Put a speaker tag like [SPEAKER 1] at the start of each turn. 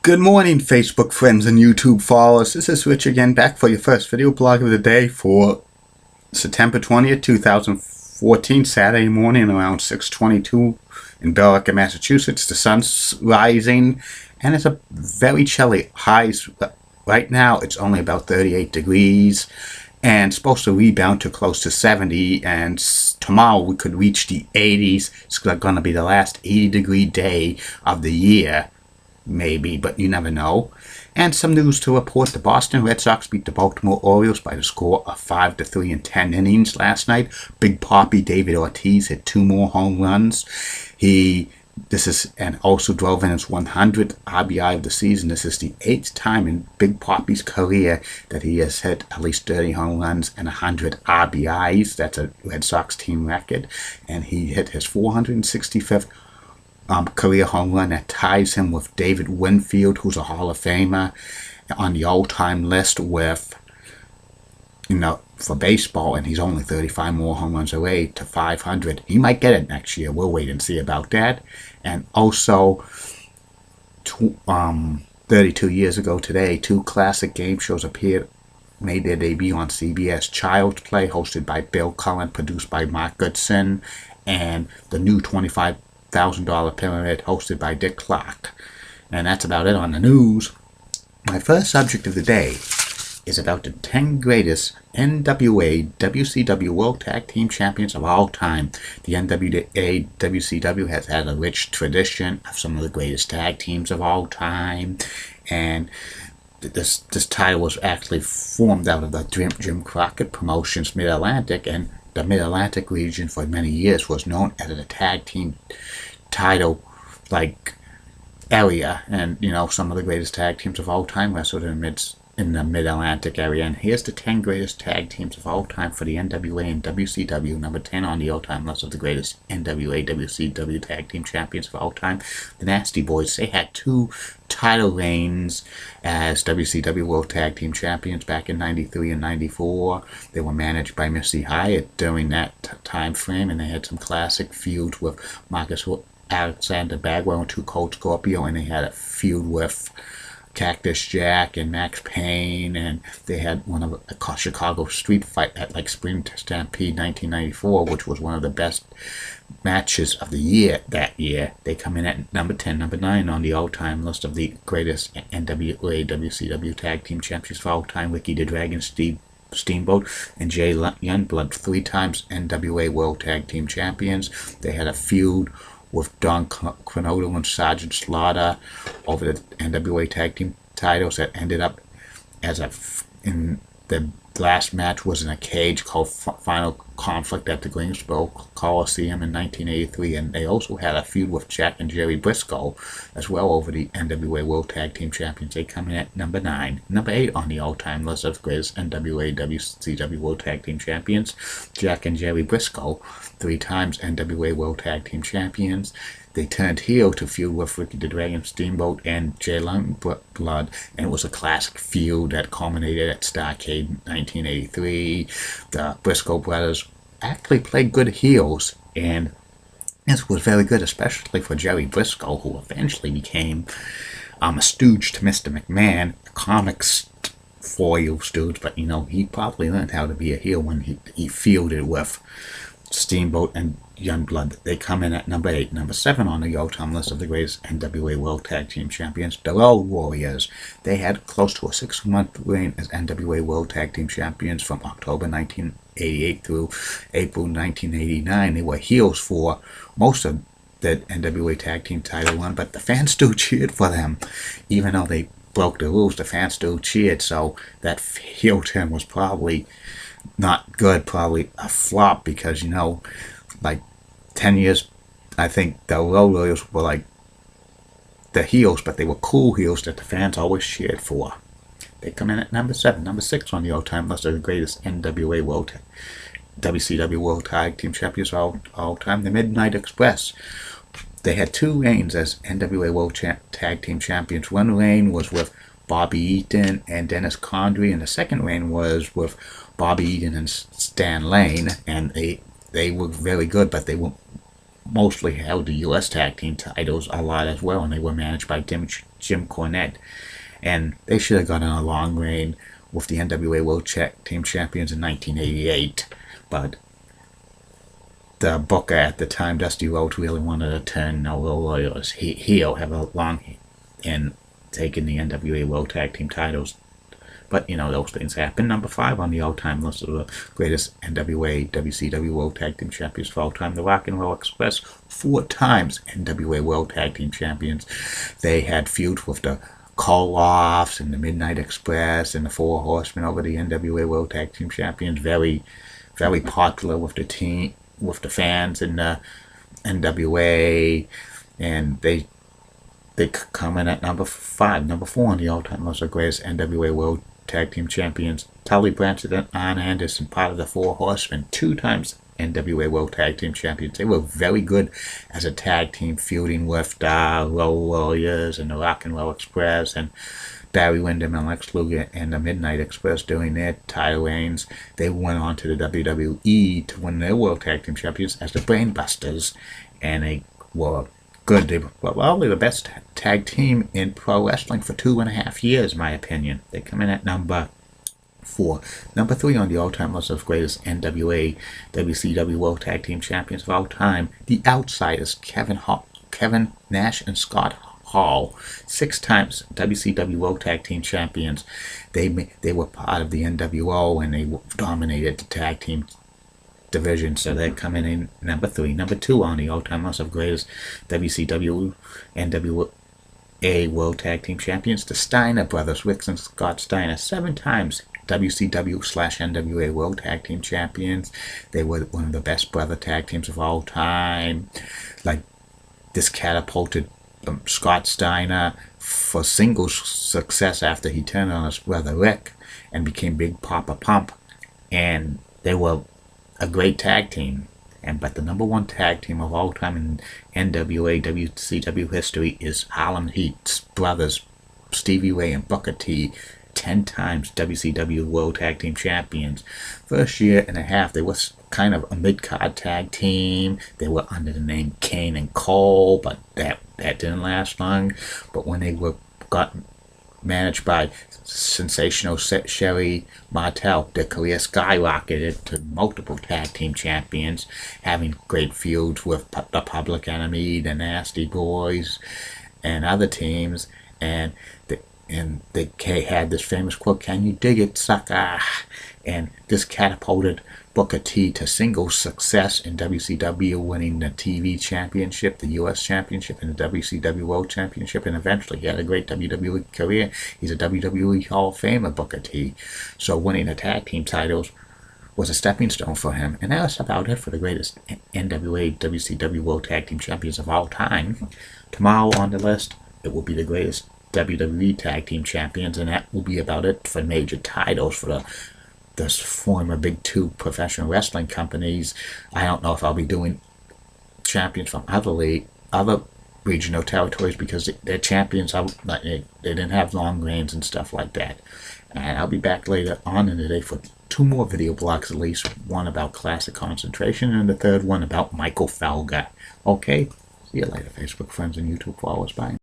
[SPEAKER 1] Good morning, Facebook friends and YouTube followers. This is Rich again, back for your first video blog of the day for September 20th, 2014, Saturday morning around 6:22 in Billerica, Massachusetts. The sun's rising and it's a very chilly. Highs right now, it's only about 38 degrees and supposed to rebound to close to 70, and tomorrow we could reach the 80s. It's going to be the last 80-degree day of the year. Maybe, but you never know. And some news to report. The Boston Red Sox beat the Baltimore Orioles by the score of 5-3 in 10 innings last night. Big Papi David Ortiz hit 2 more home runs. And also drove in his 100th RBI of the season. This is the 8th time in Big Papi's career that he has hit at least 30 home runs and 100 RBIs. That's a Red Sox team record. And he hit his 465th career home run that ties him with David Winfield, who's a Hall of Famer on the all-time list with, for baseball, and he's only 35 more home runs away to 500. He might get it next year. We'll wait and see about that. And also, 32 years ago today, 2 classic game shows made their debut on CBS. Child's Play, hosted by Bill Cullen, produced by Mark Goodson, and the new $25,000 Pyramid, hosted by Dick Clark. And that's about it on the news. My first subject of the day is about the 10 greatest NWA WCW World Tag Team Champions of all time. The NWA WCW has had a rich tradition of some of the greatest tag teams of all time, and this title was actually formed out of the Jim Crockett Promotions Mid-Atlantic, and the Mid-Atlantic region for many years was known as a tag team title area, and some of the greatest tag teams of all time wrestled in the Mid-Atlantic area. And here's the 10 greatest tag teams of all time for the NWA and WCW. Number 10 on the all-time list of the greatest NWA WCW tag team champions of all time, the Nasty Boys. They had 2 title reigns as WCW World Tag Team Champions back in 93 and 94. They were managed by Missy Hyatt during that time frame, and they had some classic feuds with Marcus Alexander Bagwell and 2 Cold Scorpio, and they had a feud with Cactus Jack and Max Payne, and they had one of a Chicago street fight at Spring Stampede 1994, which was one of the best matches of the year that year. They come in at number 10, number 9 on the all-time list of the greatest NWA WCW tag team champions of all time. Ricky the Dragon Steamboat and Jay Youngblood, 3 times NWA World Tag Team Champions. They had a feud with Don Cronoto and Sergeant Slaughter over the NWA Tag Team titles that ended up in the last match was in a cage called Final Conflict at the Greensboro Coliseum in 1983, and they also had a feud with Jack and Jerry Briscoe as well over the NWA World Tag Team Champions. They come in at number 9. Number 8 on the all-time list of greatest NWA WCW World Tag Team Champions, Jack and Jerry Briscoe, 3 times NWA World Tag Team Champions. They turned heel to feud with Ricky the Dragon Steamboat and Jay Youngblood, and it was a classic feud that culminated at Starrcade 1983. The Briscoe brothers actually played good heels, and this was very good, especially for Jerry Briscoe, who eventually became a stooge to Mr. McMahon, a comics foil stooge, but he probably learned how to be a heel when he feuded with Steamboat and Youngblood. They come in at number 8. Number 7 on the all-time list of the greatest NWA World Tag Team Champions, the Road Warriors. They had close to a 6-month reign as NWA World Tag Team Champions from October 1988 through April 1989. They were heels for most of the NWA Tag Team title run, but the fans still cheered for them. Even though they broke the rules, the fans still cheered, so that heel turn was probably not good, probably a flop, because 10 years, I think the Road Warriors were the heels, but they were cool heels that the fans always cheered for. They come in at number 7. Number 6 on the all-time list of the greatest NWA WCW World Tag Team Champions of all time, the Midnight Express. They had 2 reigns as NWA World Tag Team Champions. One reign was with Bobby Eaton and Dennis Condrey, and the second reign was with Bobby Eaton and Stan Lane, and they were very good, but they mostly held the U.S. Tag Team titles a lot as well, and they were managed by Jim Cornette. And they should have gotten a long reign with the NWA World Tag Team Champions in 1988, but the booker at the time, Dusty Rhodes, really wanted to turn No Lawyers heel, have a long and taking the NWA World Tag Team titles. But, those things happen. Number 5 on the all-time list of the greatest NWA, WCW World Tag Team Champions of all time, the Rock and Roll Express, 4 times NWA World Tag Team Champions. They had feuds with the Koloffs and the Midnight Express and the Four Horsemen over the NWA World Tag Team Champions. Very, very popular with the team, with the fans in the NWA, and they come in at number 5. Number 4 on the all-time list of greatest NWA World Tag Team Champions, Tully Blanchard and Arn Anderson, part of the Four Horsemen, 2 times NWA World Tag Team Champions. They were very good as a tag team, feuding with the Road Warriors and the Rock and Roll Express, and Barry Windham and Lex Luger and the Midnight Express during their title reigns. They went on to the WWE to win their World Tag Team Champions as the Brainbusters, and they were good. They were probably the best tag team in pro wrestling for 2.5 years, in my opinion. They come in at number 4. Number 3 on the all-time list of greatest NWA, WCW World Tag Team Champions of all time, the Outsiders, Kevin Nash and Scott Hall, 6 times WCW World Tag Team Champions. They were part of the NWO, and they dominated the tag team division, so they're coming in number 3. Number 2 on the all-time list of greatest WCW NWA World Tag Team Champions, the Steiner brothers, Rick and Scott Steiner, 7 times WCW/NWA World Tag Team Champions. They were one of the best brother tag teams of all time. Like, this catapulted Scott Steiner for singles success after he turned on his brother Rick and became Big Papa Pump, and they were a great tag team. But the number 1 tag team of all time in NWA WCW history is Harlem Heat's brothers, Stevie Ray and Booker T, 10 times WCW World Tag Team Champions. First year and a half, they were kind of a mid-card tag team. They were under the name Kane and Cole, but that didn't last long. But when they got managed by sensational Sherry Martel, their career skyrocketed to multiple tag team champions, having great feuds with the Public Enemy, the Nasty Boys, and other teams. And they had this famous quote, "Can you dig it, sucker?" And this catapulted Booker T to singles success in WCW, winning the TV Championship, the U.S. Championship, and the WCW World Championship, and eventually he had a great WWE career. He's a WWE Hall of Famer, Booker T. So winning the tag team titles was a stepping stone for him. And that's about it for the greatest NWA WCW World Tag Team Champions of all time. Tomorrow on the list, it will be the greatest WWE Tag Team Champions, and that will be about it for major titles for the former Big 2 professional wrestling companies. I don't know if I'll be doing champions from other regional territories, because their champions, they didn't have long reigns and stuff like that. And I'll be back later on in the day for 2 more video blogs at least, one about Classic Concentration and the 3rd one about Michael Felger. Okay, see you later, Facebook friends and YouTube followers. Bye.